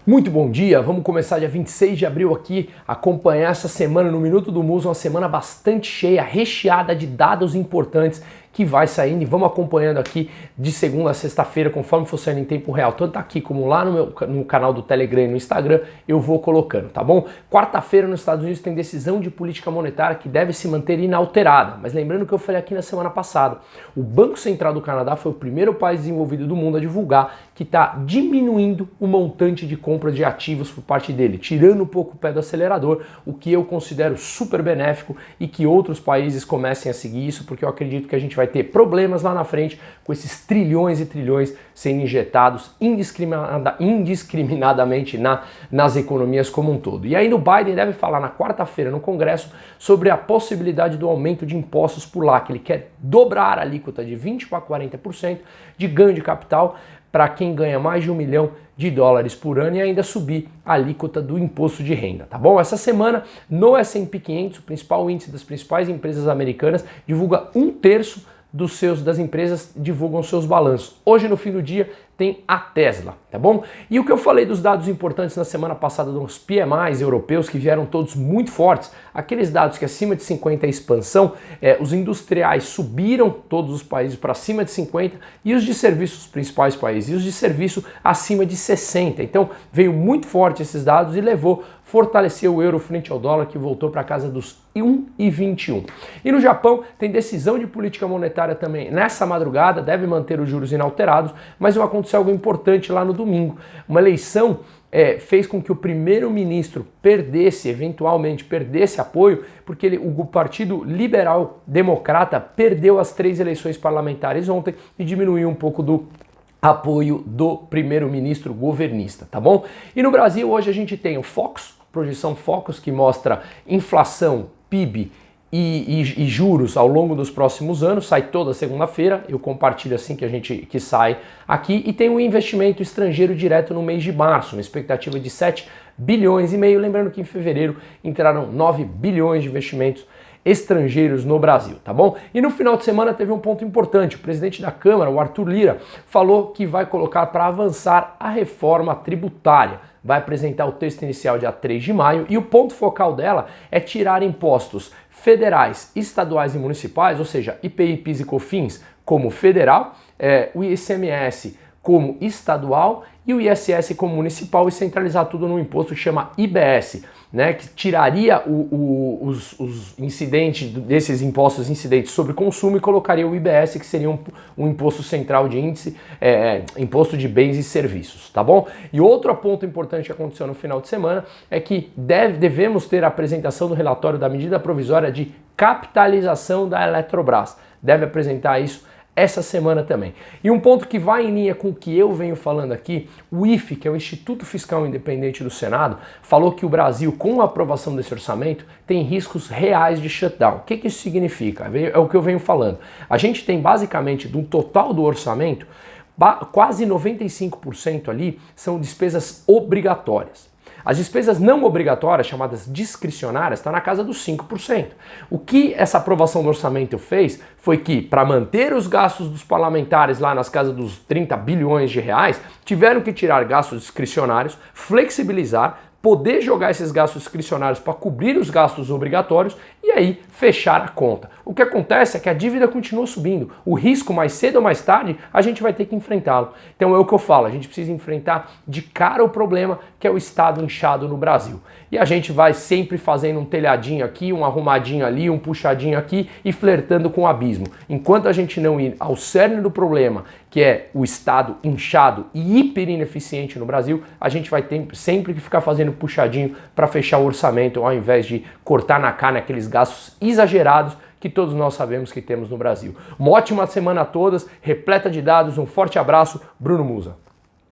Muito bom dia, vamos começar dia 26 de abril aqui, acompanhar essa semana no Minuto do Muso, uma semana bastante cheia, recheada de dados importantes que vai saindo e vamos acompanhando aqui de segunda a sexta-feira, conforme for saindo em tempo real, tanto aqui como lá no canal do Telegram e no Instagram, eu vou colocando, tá bom? Quarta-feira nos Estados Unidos tem decisão de política monetária que deve se manter inalterada, mas lembrando que eu falei aqui na semana passada, o Banco Central do Canadá foi o primeiro país desenvolvido do mundo a divulgar que está diminuindo o montante de compra de ativos por parte dele, tirando um pouco o pé do acelerador, o que eu considero super benéfico e que outros países comecem a seguir isso, porque eu acredito que a gente vai ter problemas lá na frente com esses trilhões e trilhões sendo injetados indiscriminadamente nas economias como um todo. E aí o Biden deve falar na quarta-feira no Congresso sobre a possibilidade do aumento de impostos por lá, que ele quer dobrar a alíquota de 20% para 40% de ganho de capital para quem ganha mais de $1 milhão por ano e ainda subir a alíquota do imposto de renda, tá bom? Essa semana no S&P 500, o principal índice das principais empresas americanas, divulga 1/3 das empresas divulgam seus balanços. Hoje, no fim do dia, tem a Tesla, tá bom? E o que eu falei dos dados importantes na semana passada dos PMIs europeus, que vieram todos muito fortes, aqueles dados que acima de 50 é expansão, os industriais subiram todos os países para acima de 50 e os de serviços, os principais países, e os de serviço acima de 60. Então, veio muito forte esses dados e fortaleceu o euro frente ao dólar, que voltou para casa dos 1,21. E no Japão tem decisão de política monetária também nessa madrugada, deve manter os juros inalterados, mas vai acontecer algo importante lá no domingo. Uma eleição fez com que o primeiro-ministro eventualmente perdesse apoio, porque o Partido Liberal Democrata perdeu as 3 eleições parlamentares ontem e diminuiu um pouco do apoio do primeiro-ministro governista, tá bom? E no Brasil hoje a gente tem o Focus, projeção Focus, que mostra inflação, PIB e juros ao longo dos próximos anos, sai toda segunda-feira, eu compartilho assim que sai aqui, e tem um investimento estrangeiro direto no mês de março, uma expectativa de 7,5 bilhões, lembrando que em fevereiro entraram 9 bilhões de investimentos estrangeiros no Brasil, tá bom? E no final de semana teve um ponto importante, o presidente da Câmara, o Arthur Lira, falou que vai colocar para avançar a reforma tributária. Vai apresentar o texto inicial dia 3 de maio e o ponto focal dela é tirar impostos federais, estaduais e municipais, ou seja, IPI, PIS e COFINS como federal, o ICMS como estadual e o ISS como municipal e centralizar tudo num imposto que chama IBS, né, que tiraria os incidentes desses impostos incidentes sobre consumo e colocaria o IBS, que seria um imposto central de índice, imposto de bens e serviços, tá bom? E outro ponto importante que aconteceu no final de semana é que devemos ter a apresentação do relatório da medida provisória de capitalização da Eletrobras. Deve apresentar isso essa semana também. E um ponto que vai em linha com o que eu venho falando aqui, o IFE, que é o Instituto Fiscal Independente do Senado, falou que o Brasil, com a aprovação desse orçamento, tem riscos reais de shutdown. O que isso significa? É o que eu venho falando. A gente tem basicamente, do total do orçamento, quase 95% ali são despesas obrigatórias. As despesas não obrigatórias, chamadas discricionárias, está na casa dos 5%. O que essa aprovação do orçamento fez foi que, para manter os gastos dos parlamentares lá nas casas dos 30 bilhões de reais, tiveram que tirar gastos discricionários, flexibilizar, poder jogar esses gastos discricionários para cobrir os gastos obrigatórios e aí fechar a conta. O que acontece é que a dívida continua subindo. O risco, mais cedo ou mais tarde, a gente vai ter que enfrentá-lo. Então é o que eu falo, a gente precisa enfrentar de cara o problema que é o Estado inchado no Brasil. E a gente vai sempre fazendo um telhadinho aqui, um arrumadinho ali, um puxadinho aqui e flertando com o abismo. Enquanto a gente não ir ao cerne do problema, que é o Estado inchado e hiper ineficiente no Brasil, a gente vai ter sempre que ficar fazendo puxadinho para fechar o orçamento, ao invés de cortar na carne aqueles gastos exagerados que todos nós sabemos que temos no Brasil. Uma ótima semana a todas, repleta de dados, um forte abraço, Bruno Musa.